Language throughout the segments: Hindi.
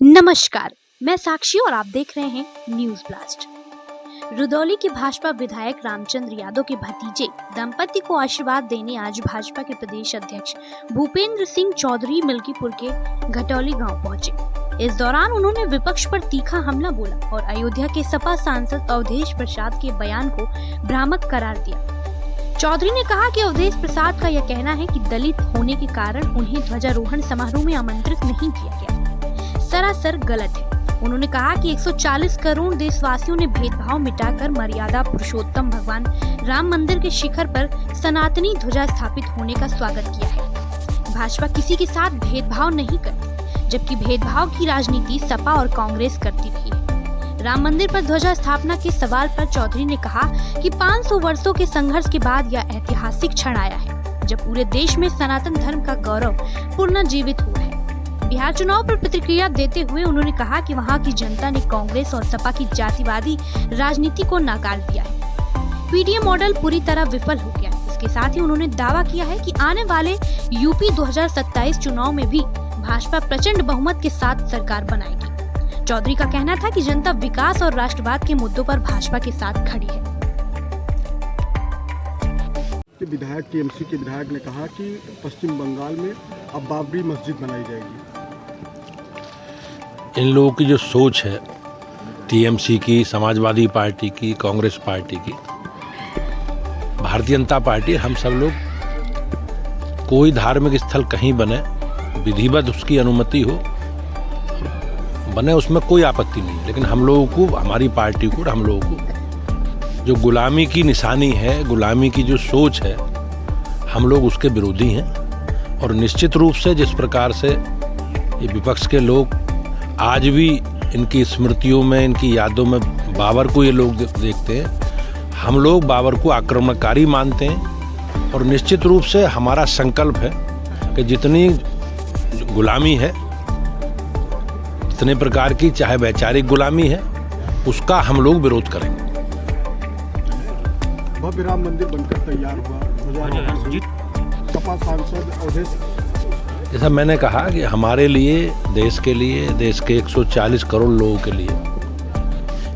नमस्कार, मैं साक्षी और आप देख रहे हैं न्यूज ब्लास्ट। रुदौली के भाजपा विधायक रामचंद्र यादव के भतीजे दंपति को आशीर्वाद देने आज भाजपा के प्रदेश अध्यक्ष भूपेंद्र सिंह चौधरी मिल्कीपुर के घटौली गांव पहुंचे। इस दौरान उन्होंने विपक्ष पर तीखा हमला बोला और अयोध्या के सपा सांसद अवधेश प्रसाद के बयान को भ्रामक करार दिया। चौधरी ने कहा कि अवधेश प्रसाद का यह कहना है कि दलित होने के कारण उन्हें ध्वजारोहण समारोह में आमंत्रित नहीं किया गया, सरासर गलत है। उन्होंने कहा कि 140 करोड़ देशवासियों ने भेदभाव मिटाकर मर्यादा पुरुषोत्तम भगवान राम मंदिर के शिखर पर सनातनी ध्वजा स्थापित होने का स्वागत किया है। भाजपा किसी के साथ भेदभाव नहीं करती, जबकि भेदभाव की राजनीति सपा और कांग्रेस करती रही है। राम मंदिर पर ध्वजा स्थापना के सवाल पर चौधरी ने कहा कि 500 वर्षों के संघर्ष के बाद यह ऐतिहासिक क्षण आया है, जब पूरे देश में सनातन धर्म का गौरव पुनर्जीवित हुआ है। बिहार चुनाव पर प्रतिक्रिया देते हुए उन्होंने कहा कि वहां की जनता ने कांग्रेस और सपा की जातिवादी राजनीति को नकार दिया है। पीडीएम मॉडल पूरी तरह विफल हो गया है। इसके साथ ही उन्होंने दावा किया है कि आने वाले यूपी 2027 चुनाव में भी भाजपा प्रचंड बहुमत के साथ सरकार बनाएगी। चौधरी का कहना था कि जनता विकास और राष्ट्रवाद के मुद्दों पर भाजपा के साथ खड़ी है। विधायक टीएमसी के विधायक ने कहा कि पश्चिम बंगाल में अब बाबरी मस्जिद बनाई जाएगी। इन लोगों की जो सोच है, टीएमसी की, समाजवादी पार्टी की, कांग्रेस पार्टी की, भारतीय जनता पार्टी, हम सब लोग कोई धार्मिक स्थल कहीं बने, विधिवत उसकी अनुमति हो, बने, उसमें कोई आपत्ति नहीं है। लेकिन हम लोगों को, हमारी पार्टी को, हम लोगों को जो गुलामी की निशानी है, गुलामी की जो सोच है, हम लोग उसके विरोधी हैं। और निश्चित रूप से जिस प्रकार से ये विपक्ष के लोग आज भी इनकी स्मृतियों में, इनकी यादों में बाबर को ये लोग देखते हैं, हम लोग बाबर को आक्रमणकारी मानते हैं। और निश्चित रूप से हमारा संकल्प है कि जितनी गुलामी है, जितने प्रकार की चाहे वैचारिक गुलामी है, उसका हम लोग विरोध करेंगे। भव्य राम मंदिर बनकर तैयार हुआ, सपा सांसद अवधेश। जैसा मैंने कहा कि हमारे लिए, देश के लिए, देश के 140 करोड़ लोगों के लिए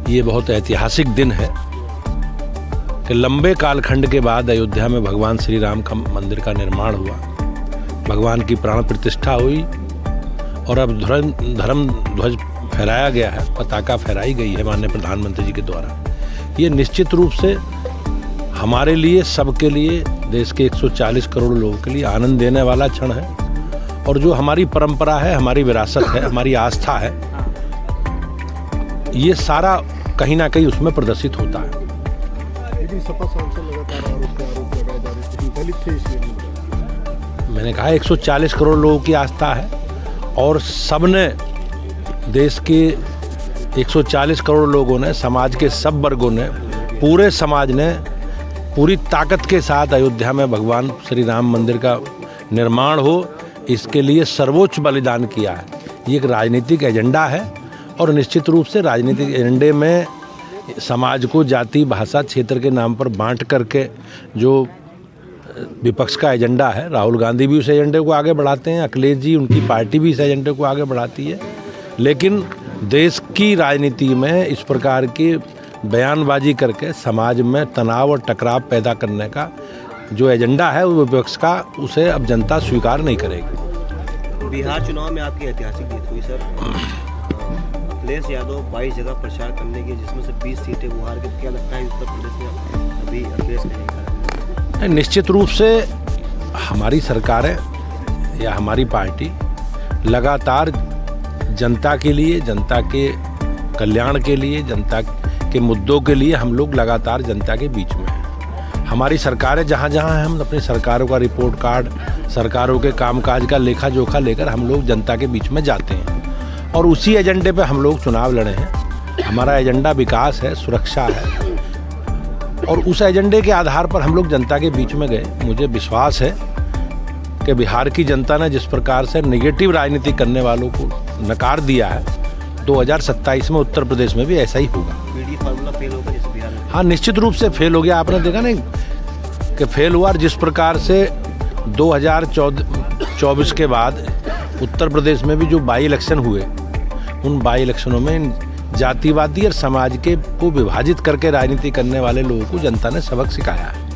ये बहुत ऐतिहासिक दिन है कि लंबे कालखंड के बाद अयोध्या में भगवान श्री राम का मंदिर का निर्माण हुआ, भगवान की प्राण प्रतिष्ठा हुई और अब धर्म ध्वज फहराया गया है, पताका फहराई गई है माननीय प्रधानमंत्री जी के द्वारा। ये निश्चित रूप से हमारे लिए, सबके लिए, देश के 140 करोड़ लोगों के लिए आनंद देने वाला क्षण है। और जो हमारी परंपरा है, हमारी विरासत है, हमारी आस्था है, ये सारा कहीं ना कहीं उसमें प्रदर्शित होता है। लेकिन सपा सांसद लगातार आरोप लगाए जा रहे हैं, दलित थे इसलिए। मैंने कहा 140 करोड़ लोगों की आस्था है और सबने, देश के 140 करोड़ लोगों ने, समाज के सब वर्गों ने, पूरे समाज ने पूरी ताकत के साथ अयोध्या में भगवान श्री राम मंदिर का निर्माण हो, इसके लिए सर्वोच्च बलिदान किया है। ये एक राजनीतिक एजेंडा है और निश्चित रूप से राजनीतिक एजेंडे में समाज को जाति, भाषा, क्षेत्र के नाम पर बांट करके जो विपक्ष का एजेंडा है, राहुल गांधी भी उस एजेंडे को आगे बढ़ाते हैं, अखिलेश जी, उनकी पार्टी भी इस एजेंडे को आगे बढ़ाती है। लेकिन देश की राजनीति में इस प्रकार की बयानबाजी करके समाज में तनाव और टकराव पैदा करने का जो एजेंडा है वो विपक्ष का, उसे अब जनता स्वीकार नहीं करेगी। बिहार चुनाव में आपकी ऐतिहासिक जीत हुई सर। अखिलेश यादव 22 जगह प्रचार करने की, जिसमें से 20 सीटें वो हार गए। क्या लगता है उत्तर प्रदेश में अभी अखिलेश नहीं? निश्चित रूप से हमारी सरकारें या हमारी पार्टी लगातार जनता के लिए, जनता के कल्याण के लिए, जनता के मुद्दों के लिए हम लोग लगातार जनता के बीच में हैं। हमारी सरकारें जहाँ जहाँ हैं, हम अपनी सरकारों का रिपोर्ट कार्ड, सरकारों के कामकाज का लेखा जोखा लेकर हम लोग जनता के बीच में जाते हैं और उसी एजेंडे पे हम लोग चुनाव लड़े हैं। हमारा एजेंडा विकास है, सुरक्षा है और उस एजेंडे के आधार पर हम लोग जनता के बीच में गए। मुझे विश्वास है कि बिहार की जनता ने जिस प्रकार से नेगेटिव राजनीति करने वालों को नकार दिया है, 2027 में उत्तर प्रदेश में भी ऐसा ही होगा। फार्मूला फेल होगा जैसे बिहार में? हाँ, निश्चित रूप से फेल हो गया। आपने देखा नहीं कि फेल हुआ। जिस प्रकार से 2024 के बाद उत्तर प्रदेश में भी जो बाई इलेक्शन हुए, उन बाई इलेक्शनों में जातिवादी और समाज के को विभाजित करके राजनीति करने वाले लोगों को जनता ने सबक सिखाया है।